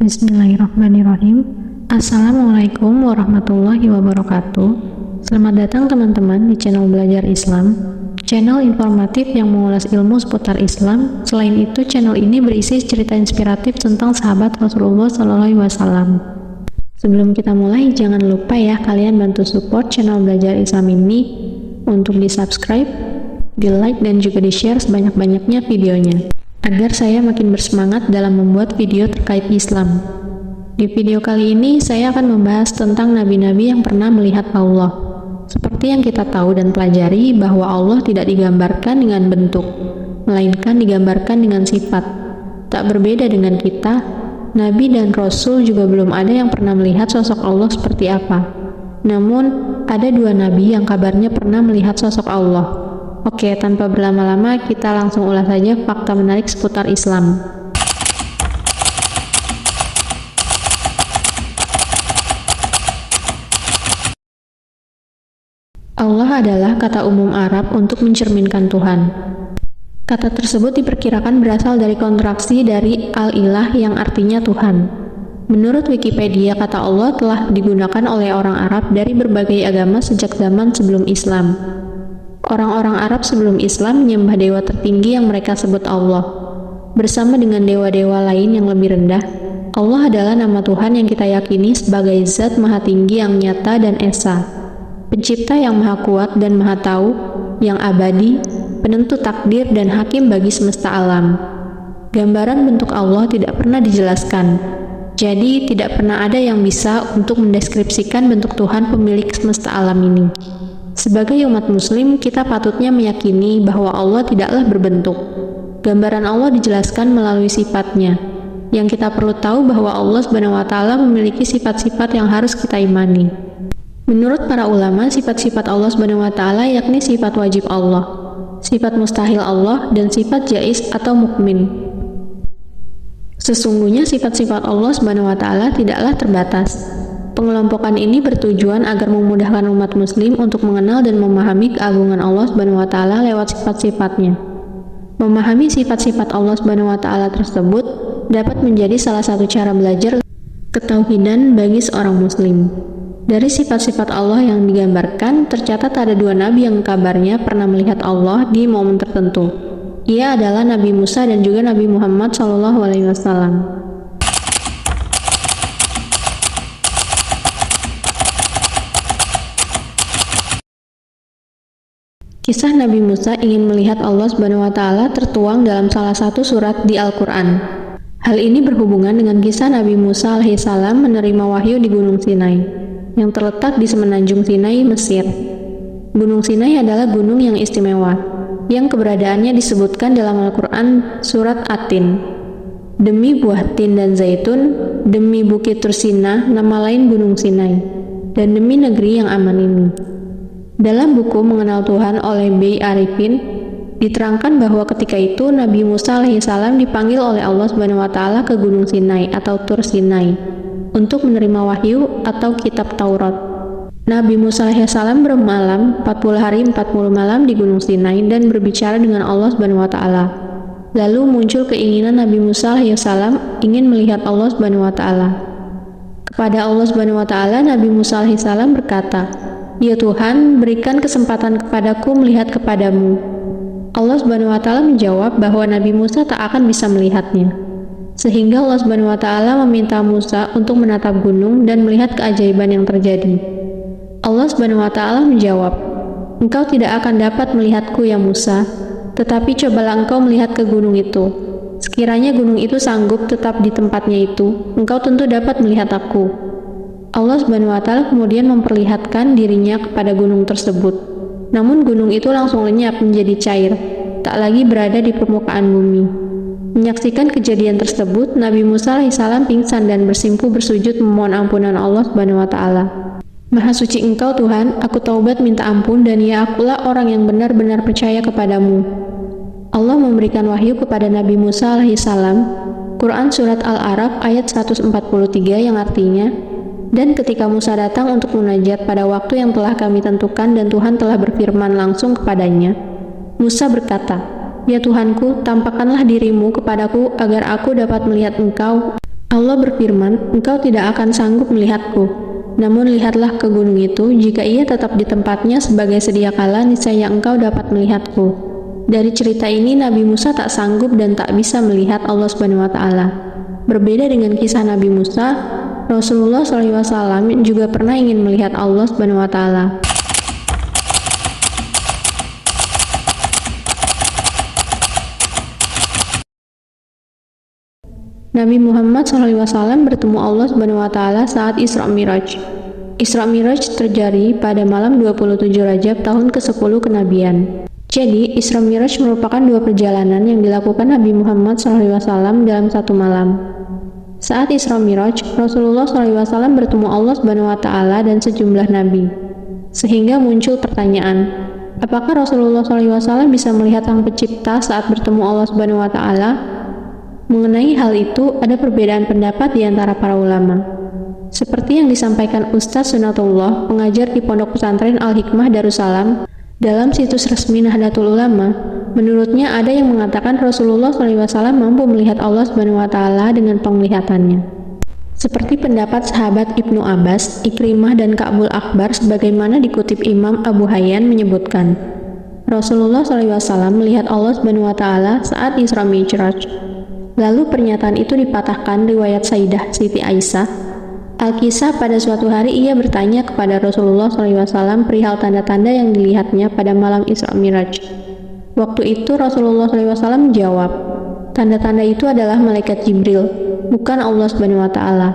Bismillahirrahmanirrahim. Assalamualaikum warahmatullahi wabarakatuh. Selamat datang teman-teman di channel Belajar Islam, channel informatif yang mengulas ilmu seputar Islam. Selain itu, channel ini berisi cerita inspiratif tentang sahabat Rasulullah SAW. Sebelum kita mulai, jangan lupa ya kalian bantu support channel Belajar Islam ini untuk di-subscribe, di-like, dan juga di-share sebanyak-banyaknya videonya, agar saya makin bersemangat dalam membuat video terkait Islam. Di video kali ini, saya akan membahas tentang nabi-nabi yang pernah melihat Allah. Seperti yang kita tahu dan pelajari bahwa Allah tidak digambarkan dengan bentuk, melainkan digambarkan dengan sifat. Tak berbeda dengan kita, Nabi dan Rasul juga belum ada yang pernah melihat sosok Allah seperti apa. Namun, ada dua nabi yang kabarnya pernah melihat sosok Allah. Oke, tanpa berlama-lama, kita langsung ulas saja fakta menarik seputar Islam. Allah adalah kata umum Arab untuk mencerminkan Tuhan. Kata tersebut diperkirakan berasal dari kontraksi dari al-ilah yang artinya Tuhan. Menurut Wikipedia, kata Allah telah digunakan oleh orang Arab dari berbagai agama sejak zaman sebelum Islam. Orang-orang Arab sebelum Islam menyembah dewa tertinggi yang mereka sebut Allah. Bersama dengan dewa-dewa lain yang lebih rendah, Allah adalah nama Tuhan yang kita yakini sebagai Zat Maha Tinggi yang nyata dan esa, Pencipta yang Maha Kuat dan Maha Tahu, yang abadi, penentu takdir dan hakim bagi semesta alam. Gambaran bentuk Allah tidak pernah dijelaskan, jadi tidak pernah ada yang bisa untuk mendeskripsikan bentuk Tuhan pemilik semesta alam ini. Sebagai umat muslim, kita patutnya meyakini bahwa Allah tidaklah berbentuk. Gambaran Allah dijelaskan melalui sifatnya. Yang kita perlu tahu bahwa Allah SWT memiliki sifat-sifat yang harus kita imani. Menurut para ulama, sifat-sifat Allah SWT yakni sifat wajib Allah, sifat mustahil Allah, dan sifat jaiz atau mukmin. Sesungguhnya sifat-sifat Allah SWT tidaklah terbatas. Pengelompokan ini bertujuan agar memudahkan umat muslim untuk mengenal dan memahami keagungan Allah SWT lewat sifat-sifatnya. Memahami sifat-sifat Allah SWT tersebut dapat menjadi salah satu cara belajar ketauhidan bagi seorang muslim. Dari sifat-sifat Allah yang digambarkan, tercatat ada dua nabi yang kabarnya pernah melihat Allah di momen tertentu. Ia adalah Nabi Musa dan juga Nabi Muhammad SAW. Kisah Nabi Musa ingin melihat Allah SWT tertuang dalam salah satu surat di Al-Quran. Hal ini berhubungan dengan kisah Nabi Musa alaihissalam menerima wahyu di Gunung Sinai, yang terletak di semenanjung Sinai, Mesir. Gunung Sinai adalah gunung yang istimewa, yang keberadaannya disebutkan dalam Al-Quran surat At-Tin. Demi buah tin dan zaitun, demi bukit Tursina, nama lain Gunung Sinai, dan demi negeri yang aman ini. Dalam buku Mengenal Tuhan oleh B. Arifin, diterangkan bahwa ketika itu Nabi Musa alaihissalam dipanggil oleh Allah SWT ke Gunung Sinai atau Tur Sinai untuk menerima wahyu atau kitab Taurat. Nabi Musa alaihissalam bermalam 40 hari 40 malam di Gunung Sinai dan berbicara dengan Allah SWT. Lalu muncul keinginan Nabi Musa alaihissalam ingin melihat Allah SWT. Kepada Allah SWT, Nabi Musa alaihissalam berkata, "Ya Tuhan, berikan kesempatan kepadaku melihat kepadamu." Allah SWT menjawab bahwa Nabi Musa tak akan bisa melihatnya. Sehingga Allah SWT meminta Musa untuk menatap gunung dan melihat keajaiban yang terjadi. Allah SWT menjawab, "Engkau tidak akan dapat melihatku ya Musa, tetapi cobalah engkau melihat ke gunung itu. Sekiranya gunung itu sanggup tetap di tempatnya itu, engkau tentu dapat melihat aku." Allah SWT kemudian memperlihatkan dirinya kepada gunung tersebut. Namun gunung itu langsung lenyap menjadi cair, tak lagi berada di permukaan bumi. Menyaksikan kejadian tersebut, Nabi Musa alaihissalam pingsan dan bersimpuh bersujud memohon ampunan Allah SWT. "Maha suci Engkau Tuhan, aku taubat minta ampun dan ya akulah orang yang benar-benar percaya kepadamu." Allah memberikan wahyu kepada Nabi Musa alaihissalam, Quran Surat Al-A'raf ayat 143 yang artinya, "Dan ketika Musa datang untuk munajat pada waktu yang telah kami tentukan dan Tuhan telah berfirman langsung kepadanya, Musa berkata, Ya Tuhanku, tampakkanlah dirimu kepadaku agar aku dapat melihat Engkau Allah berfirman, "Engkau tidak akan sanggup melihatku. Namun lihatlah ke gunung itu, jika ia tetap di tempatnya sebagai sedia kala, niscaya engkau dapat melihatku." Dari cerita ini, Nabi Musa tak sanggup dan tak bisa melihat Allah Subhanahu wa Ta'ala. Berbeda dengan kisah Nabi Musa, Rasulullah SAW juga pernah ingin melihat Allah Subhanahu wa Ta'ala. Nabi Muhammad SAW bertemu Allah Subhanahu wa Ta'ala saat Isra Miraj. Isra Miraj terjadi pada malam 27 Rajab tahun ke-10 kenabian. Jadi, Isra Miraj merupakan dua perjalanan yang dilakukan Nabi Muhammad SAW dalam satu malam. Saat Isra Miraj, Rasulullah SAW bertemu Allah Subhanahu wa Ta'ala dan sejumlah nabi. Sehingga muncul pertanyaan, apakah Rasulullah SAW bisa melihat Sang Pencipta saat bertemu Allah Subhanahu wa Ta'ala? Mengenai hal itu, ada perbedaan pendapat di antara para ulama. Seperti yang disampaikan Ustaz Sunatullah, pengajar di Pondok Pesantren Al-Hikmah Darussalam, dalam situs resmi Nahdlatul Ulama, menurutnya ada yang mengatakan Rasulullah SAW mampu melihat Allah Subhanahu wa Ta'ala dengan penglihatannya. Seperti pendapat sahabat Ibnu Abbas, Ikrimah, dan Ka'bul Akbar, sebagaimana dikutip Imam Abu Hayyan menyebutkan, Rasulullah SAW melihat Allah Subhanahu wa Ta'ala saat Isra Mi'raj. Lalu pernyataan itu dipatahkan riwayat Sayyidah Siti Aisyah. Al-Kisah, pada suatu hari ia bertanya kepada Rasulullah SAW perihal tanda-tanda yang dilihatnya pada malam Isra Miraj. Waktu itu Rasulullah SAW menjawab, tanda-tanda itu adalah malaikat Jibril, bukan Allah Subhanahu wa Ta'ala.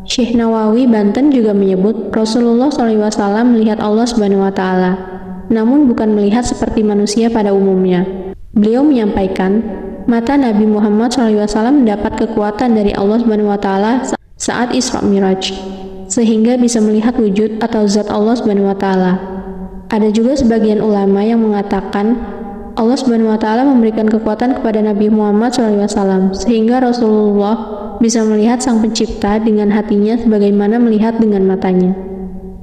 Syekh Nawawi Banten juga menyebut Rasulullah SAW melihat Allah Subhanahu wa Ta'ala, namun bukan melihat seperti manusia pada umumnya. Beliau menyampaikan, mata Nabi Muhammad SAW mendapat kekuatan dari Allah Subhanahu wa Ta'ala saat Isra Miraj, sehingga bisa melihat wujud atau zat Allah Subhanahu wa Ta'ala. Ada juga sebagian ulama yang mengatakan Allah Subhanahu wa Ta'ala memberikan kekuatan kepada Nabi Muhammad SAW, sehingga Rasulullah bisa melihat Sang Pencipta dengan hatinya sebagaimana melihat dengan matanya.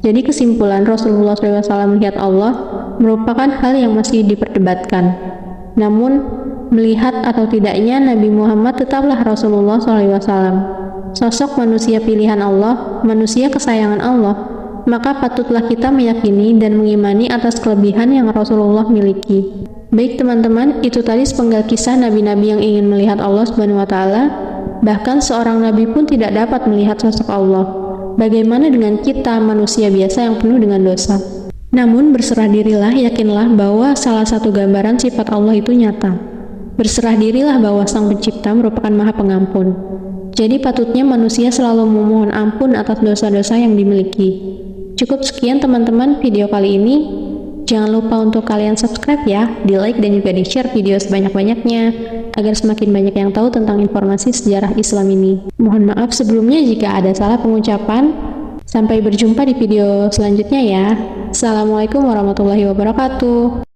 Jadi kesimpulan Rasulullah SAW melihat Allah merupakan hal yang masih diperdebatkan. Namun, melihat atau tidaknya Nabi Muhammad tetaplah Rasulullah SAW. Sosok manusia pilihan Allah, manusia kesayangan Allah, maka patutlah kita meyakini dan mengimani atas kelebihan yang Rasulullah miliki. Baik teman-teman, itu tadi sepenggal kisah nabi-nabi yang ingin melihat Allah Subhanahu wa Ta'ala. Bahkan seorang nabi pun tidak dapat melihat sosok Allah. Bagaimana dengan kita, manusia biasa yang penuh dengan dosa? Namun berserah dirilah, yakinlah bahwa salah satu gambaran sifat Allah itu nyata. Berserah dirilah bahwa Sang Pencipta merupakan Maha Pengampun. Jadi patutnya manusia selalu memohon ampun atas dosa-dosa yang dimiliki. Cukup sekian teman-teman video kali ini. Jangan lupa untuk kalian subscribe ya, di like dan juga di share video sebanyak-banyaknya, agar semakin banyak yang tahu tentang informasi sejarah Islam ini. Mohon maaf sebelumnya jika ada salah pengucapan. Sampai berjumpa di video selanjutnya ya. Assalamualaikum warahmatullahi wabarakatuh.